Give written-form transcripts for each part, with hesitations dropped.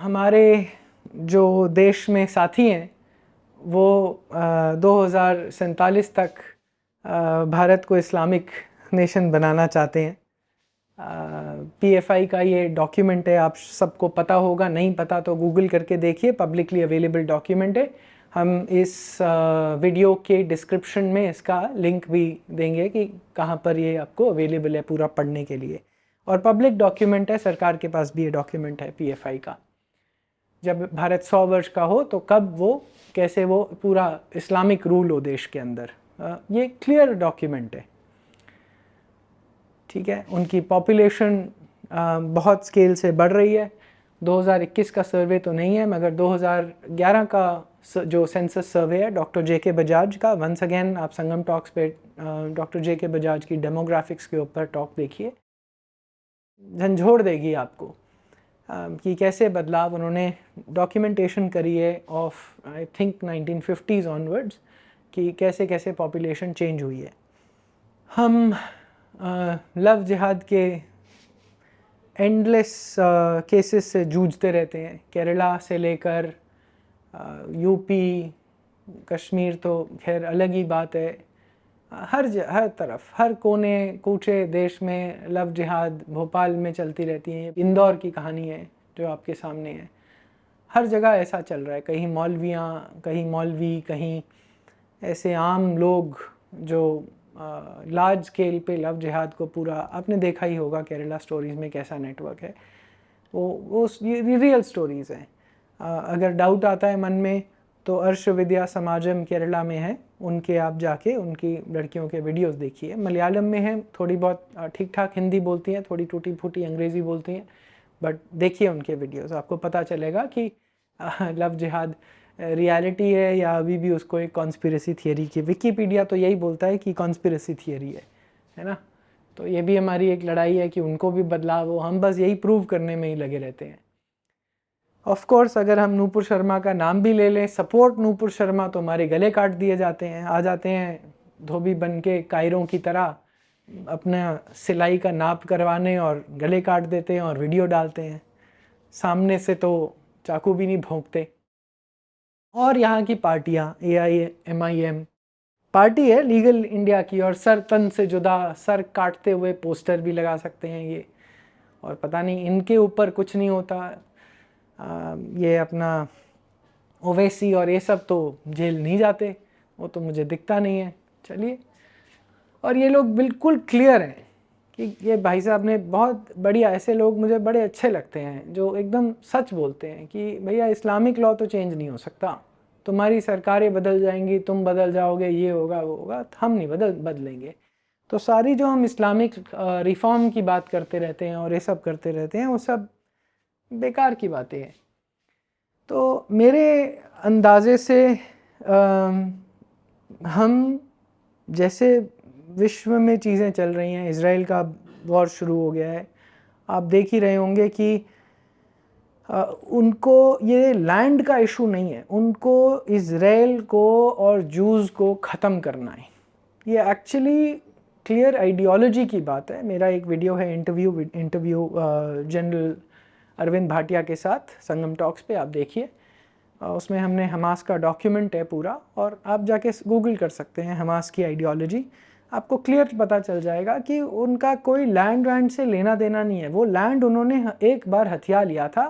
हमारे जो देश में साथी हैं वो 2047 तक भारत को इस्लामिक नेशन बनाना चाहते हैं। PFI का ये डॉक्यूमेंट है, आप सबको पता होगा, नहीं पता तो गूगल करके देखिए, पब्लिकली अवेलेबल डॉक्यूमेंट है। हम इस वीडियो के डिस्क्रिप्शन में इसका लिंक भी देंगे कि कहाँ पर ये आपको अवेलेबल है पूरा पढ़ने के लिए। और पब्लिक डॉक्यूमेंट है, सरकार के पास भी ये डॉक्यूमेंट है PFI का। जब भारत 100 वर्ष का हो तो कब वो कैसे वो पूरा इस्लामिक रूल हो देश के अंदर, ये क्लियर डॉक्यूमेंट है। ठीक है, उनकी पॉपुलेशन बहुत स्केल से बढ़ रही है। 2021 का सर्वे तो नहीं है, मगर 2011 का जो सेंसस सर्वे है डॉक्टर JK बजाज का, वंस अगेन आप संगम टॉक्स पे डॉक्टर JK बजाज की डेमोग्राफिक्स के ऊपर टॉक देखिए, झंझोड़ देगी आपको कि कैसे बदलाव उन्होंने डॉक्यूमेंटेशन करी है of I think 1950s onwards, कि कैसे कैसे पॉपुलेशन चेंज हुई है। हम लव जिहाद के एंडलेस केसेस से जूझते रहते हैं, केरला से लेकर UP, कश्मीर तो खैर अलग ही बात है। हर तरफ, हर कोने कूचे देश में लव जिहाद भोपाल में चलती रहती है। इंदौर की कहानी है जो आपके सामने है, हर जगह ऐसा चल रहा है। कहीं मौलवियाँ, कहीं मौलवी, कहीं ऐसे आम लोग जो लार्ज स्केल पे लव जिहाद को पूरा, आपने देखा ही होगा केरला स्टोरीज़ में कैसा नेटवर्क है। वो ये रियल स्टोरीज़ हैं। अगर डाउट आता है मन में तो अर्श विद्या समाजम केरला में है, उनके आप जाके उनकी लड़कियों के वीडियोस देखिए। मलयालम में है, थोड़ी बहुत ठीक ठाक हिंदी बोलती हैं, थोड़ी टूटी फूटी अंग्रेज़ी बोलती हैं, बट देखिए उनके वीडियोस, आपको पता चलेगा कि लव जिहाद रियलिटी है या अभी भी उसको एक कॉन्स्पिरेसी थियरी की, विकीपीडिया तो यही बोलता है कि कॉन्स्पिरेसी थियरी है ना। तो ये भी हमारी एक लड़ाई है कि उनको भी बदलाव हो, हम बस यही प्रूव करने में ही लगे रहते हैं। ऑफ कोर्स अगर हम नूपुर शर्मा का नाम भी ले लें, सपोर्ट नूपुर शर्मा, तो हमारे गले काट दिए जाते हैं। आ जाते हैं धोबी बन के कायरों की तरह अपना सिलाई का नाप करवाने और गले काट देते हैं और वीडियो डालते हैं। सामने से तो चाकू भी नहीं भोंकते। और यहाँ की पार्टियाँ AIMIM पार्टी है लीगल इंडिया की, और सर तन से जुदा, सर काटते हुए पोस्टर भी लगा सकते हैं ये, और पता नहीं इनके ऊपर कुछ नहीं होता। ये अपना ओवैसी और ये सब तो जेल नहीं जाते, वो तो मुझे दिखता नहीं है। चलिए, और ये लोग बिल्कुल क्लियर हैं कि ये भाई साहब ने बहुत बढ़िया, ऐसे लोग मुझे बड़े अच्छे लगते हैं जो एकदम सच बोलते हैं कि भैया इस्लामिक लॉ तो चेंज नहीं हो सकता, तुम्हारी सरकारें बदल जाएंगी, तुम बदल जाओगे, ये होगा वो होगा, हम नहीं बदलेंगे। तो सारी जो हम इस्लामिक रिफॉर्म की बात करते रहते हैं और ये सब करते रहते हैं, वो सब बेकार की बातें हैं। तो मेरे अंदाजे से हम जैसे विश्व में चीज़ें चल रही हैं, इज़राइल का वॉर शुरू हो गया है, आप देख ही रहे होंगे कि उनको ये लैंड का इशू नहीं है, उनको इज़राइल को और जूज़ को ख़त्म करना है। ये एक्चुअली क्लियर आइडियोलॉजी की बात है। मेरा एक वीडियो है इंटरव्यू जनरल अरविंद भाटिया के साथ संगम टॉक्स पे, आप देखिए। उसमें हमने हमास का डॉक्यूमेंट है पूरा, और आप जाके गूगल कर सकते हैं हमास की आइडियोलॉजी, आपको क्लियर पता चल जाएगा कि उनका कोई लैंड से लेना देना नहीं है। वो लैंड उन्होंने एक बार हथिया लिया था,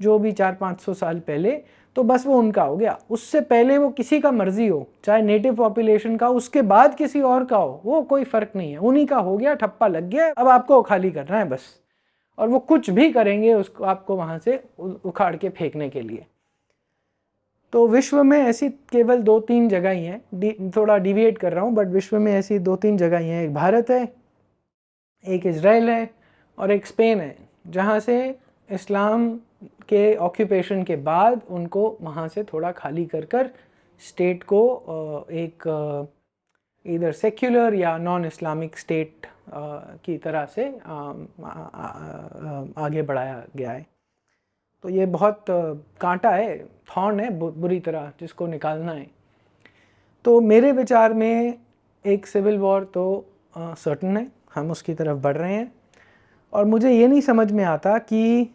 जो भी 400-500 साल पहले, तो बस वो उनका हो गया। उससे पहले वो किसी का मर्जी हो, चाहे नेटिव पॉपुलेशन का, उसके बाद किसी और का हो, वो कोई फ़र्क नहीं है, उन्हीं का हो गया, ठप्पा लग गया, अब आपको खाली करना है बस। और वो कुछ भी करेंगे उसको, आपको वहाँ से उखाड़ के फेंकने के लिए। तो विश्व में ऐसी केवल 2-3 जगह ही हैं, थोड़ा डिविएट कर रहा हूँ, बट विश्व में ऐसी 2-3 जगह ही हैं। एक भारत है, एक इज़राइल है, और एक स्पेन है, जहाँ से इस्लाम के ऑक्यूपेशन के बाद उनको वहाँ से थोड़ा खाली कर स्टेट को एक इधर सेक्युलर या नॉन इस्लामिक स्टेट की तरह से आगे बढ़ाया गया है। तो ये बहुत कांटा है, थॉर्न है बुरी तरह, जिसको निकालना है। तो मेरे विचार में एक सिविल वॉर तो सर्टन है, हम उसकी तरफ बढ़ रहे हैं। और मुझे ये नहीं समझ में आता कि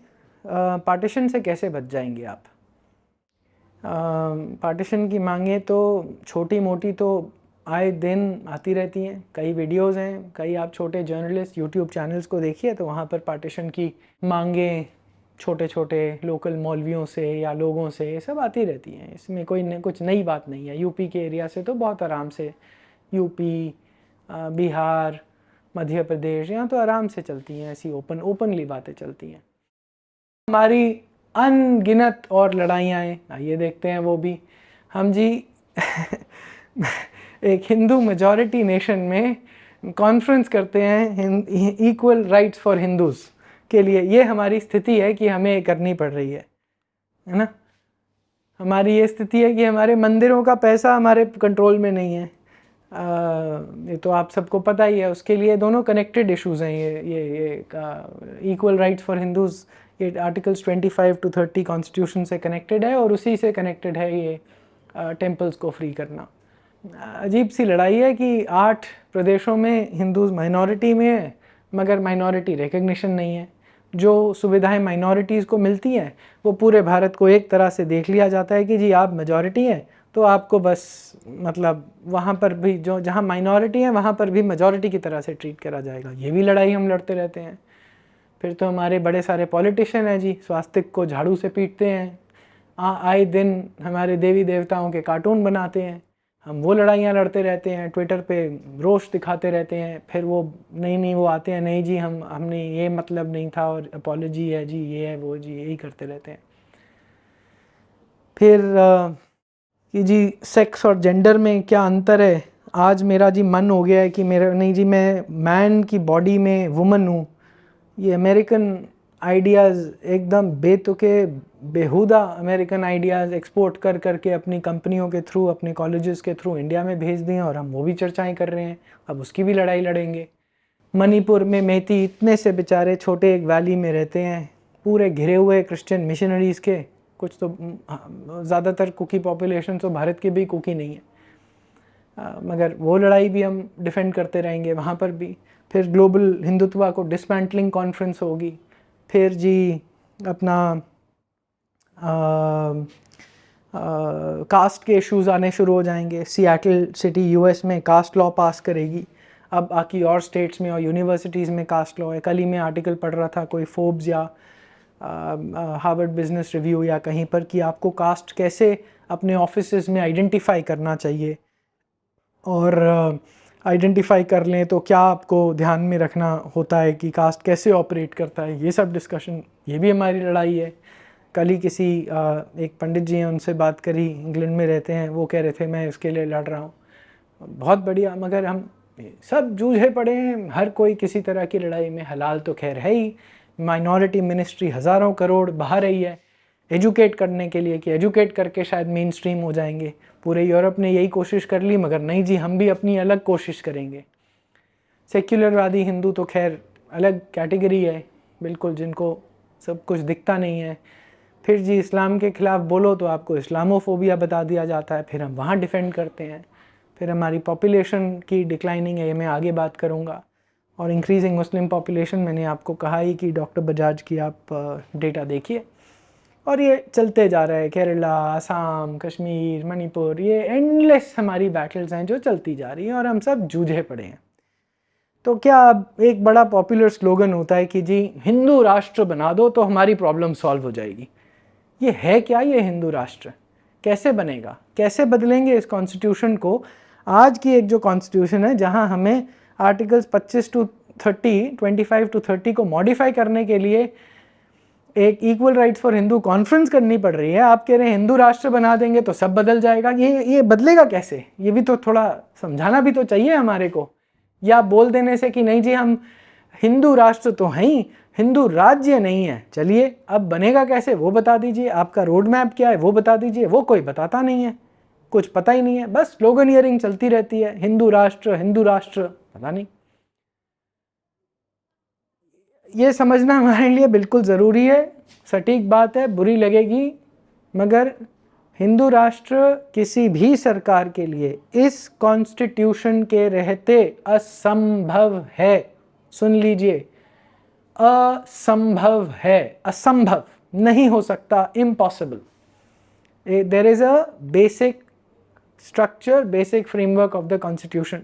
पार्टीशन से कैसे बच जाएंगे आप? पार्टीशन की मांगे तो छोटी मोटी तो आए दिन आती रहती हैं। कई वीडियोस हैं, कई आप छोटे जर्नलिस्ट यूट्यूब चैनल्स को देखिए तो वहाँ पर पार्टीशन की मांगे छोटे छोटे लोकल मौलवियों से या लोगों से सब आती रहती हैं। इसमें कुछ नई बात नहीं है। यूपी के एरिया से तो बहुत आराम से, यूपी, बिहार, मध्य प्रदेश, यहाँ तो आराम से चलती हैं, ऐसी ओपनली बातें चलती हैं। हमारी अनगिनत और लड़ाइयाँ हैं, आइए देखते हैं वो भी। हम जी एक हिंदू मेजॉरिटी नेशन में कॉन्फ्रेंस करते हैं इक्वल राइट्स फॉर हिंदूज़ के लिए। ये हमारी स्थिति है कि हमें करनी पड़ रही है ना। हमारी ये स्थिति है कि हमारे मंदिरों का पैसा हमारे कंट्रोल में नहीं है। ये तो आप सबको पता ही है। उसके लिए दोनों कनेक्टेड इश्यूज़ हैं। ये इक्वल राइट्स फॉर हिंदूज़, ये आर्टिकल्स 25 to 30 कॉन्स्टिट्यूशन से कनेक्टेड है और उसी से कनेक्टेड है ये टेम्पल्स को फ्री करना। अजीब सी लड़ाई है कि 8 प्रदेशों में हिंदूज़ माइनॉरिटी में है मगर माइनॉरिटी रिकग्निशन नहीं है। जो सुविधाएं माइनॉरिटीज़ को मिलती हैं वो पूरे भारत को एक तरह से देख लिया जाता है कि जी आप मेजॉरिटी हैं तो आपको बस मतलब वहाँ पर भी जो जहाँ माइनॉरिटी है वहाँ पर भी मेजॉरिटी की तरह से ट्रीट करा जाएगा। ये भी लड़ाई हम लड़ते रहते हैं। फिर तो हमारे बड़े सारे पॉलिटिशियन हैं जी, स्वास्तिक को झाड़ू से पीटते हैं। आए दिन हमारे देवी देवताओं के कार्टून बनाते हैं। हम वो लड़ाइयाँ लड़ते रहते हैं, ट्विटर पे रोष दिखाते रहते हैं। फिर वो नहीं वो आते हैं, नहीं जी हमने ये मतलब नहीं था और अपॉलॉजी है जी, ये है वो जी, यही करते रहते हैं। फिर कि जी सेक्स और जेंडर में क्या अंतर है। आज मेरा जी मन हो गया है कि मेरा नहीं जी मैं मैन की बॉडी में वुमन हूँ। ये अमेरिकन आइडियाज़ एकदम बेतुके बेहुदा अमेरिकन आइडियाज़ एक्सपोर्ट कर करके अपनी कंपनियों के थ्रू, अपने कॉलेजेस के थ्रू इंडिया में भेज दिए और हम वो भी चर्चाएं कर रहे हैं। अब उसकी भी लड़ाई लड़ेंगे। मणिपुर में मेती इतने से बेचारे छोटे एक वैली में रहते हैं, पूरे घिरे हुए क्रिश्चियन मिशनरीज़ के। कुछ तो ज़्यादातर कुकी पॉपुलेशन तो भारत की भी कुकी नहीं है, मगर वो लड़ाई भी हम डिफेंड करते रहेंगे वहाँ पर भी। फिर ग्लोबल हिंदुत्व को डिसमेंटलिंग कॉन्फ्रेंस होगी। फिर जी अपना कास्ट के इश्यूज़ आने शुरू हो जाएंगे। सिएटल सिटी यूएस में कास्ट लॉ पास करेगी। अब बाकी और स्टेट्स में और यूनिवर्सिटीज़ में कास्ट लॉ है। कल ही मैं आर्टिकल पढ़ रहा था कोई फोर्ब्स या हार्वर्ड बिजनेस रिव्यू या कहीं पर कि आपको कास्ट कैसे अपने ऑफिसेज में आइडेंटिफाई करना चाहिए और आइडेंटिफाई कर लें तो क्या आपको ध्यान में रखना होता है कि कास्ट कैसे ऑपरेट करता है। ये सब डिस्कशन, ये भी हमारी लड़ाई है। कल ही किसी एक पंडित जी हैं, उनसे बात करी, इंग्लैंड में रहते हैं। वो कह रहे थे मैं इसके लिए लड़ रहा हूँ। बहुत बढ़िया, मगर हम सब जूझे पड़े हैं। हर कोई किसी तरह की लड़ाई में। हलाल तो खैर है ही। माइनॉरिटी मिनिस्ट्री हज़ारों करोड़ बहा रही है एजुकेट करने के लिए कि एजुकेट करके शायद मेन स्ट्रीम हो जाएंगे। पूरे यूरोप ने यही कोशिश कर ली, मगर नहीं जी हम भी अपनी अलग कोशिश करेंगे। सेक्युलरवादी हिंदू तो खैर अलग कैटेगरी है बिल्कुल, जिनको सब कुछ दिखता नहीं है। फिर जी इस्लाम के ख़िलाफ़ बोलो तो आपको इस्लामोफोबिया बता दिया जाता है, फिर हम वहाँ डिफेंड करते हैं। फिर हमारी पॉपुलेशन की डिक्लाइनिंग है, ये मैं आगे बात करूँगा। और इंक्रीजिंग मुस्लिम पॉपुलेशन, मैंने आपको कहा ही कि डॉक्टर बजाज की आप डेटा देखिए। और ये चलते जा रहा है। केरला, असम, कश्मीर, मणिपुर, ये एंडलेस हमारी बैटल्स हैं जो चलती जा रही हैं और हम सब जूझे पड़े हैं। तो क्या अब एक बड़ा पॉपुलर स्लोगन होता है कि जी हिंदू राष्ट्र बना दो तो हमारी प्रॉब्लम सॉल्व हो जाएगी। ये है क्या? ये हिंदू राष्ट्र कैसे बनेगा? कैसे बदलेंगे इस कॉन्स्टिट्यूशन को? आज की एक जो कॉन्स्टिट्यूशन है जहां हमें आर्टिकल्स 25 to 30, 25 to 30 को मॉडिफाई करने के लिए एक equal rights for Hindu conference करनी पड़ रही है। आप कह रहे हैं हिंदू राष्ट्र बना देंगे तो सब बदल जाएगा। ये बदलेगा कैसे? ये भी तो थोड़ा समझाना भी तो चाहिए हमारे को। या बोल देने से कि नहीं जी हम हिंदू राष्ट्र तो हैं ही, हिंदू राज्य नहीं है। चलिए अब बनेगा कैसे वो बता दीजिए। आपका रोड मैप क्या है वो बता दीजिए। वो कोई बताता नहीं है, कुछ पता ही नहीं है। बस स्लोगनियरिंग चलती रहती है, हिंदू राष्ट्र, पता नहीं। ये समझना हमारे लिए बिल्कुल ज़रूरी है। सटीक बात है, बुरी लगेगी, मगर हिंदू राष्ट्र किसी भी सरकार के लिए इस कॉन्स्टिट्यूशन के रहते असंभव है। सुन लीजिए, असंभव है, असंभव नहीं हो सकता, impossible. There is a basic structure, basic framework of the constitution.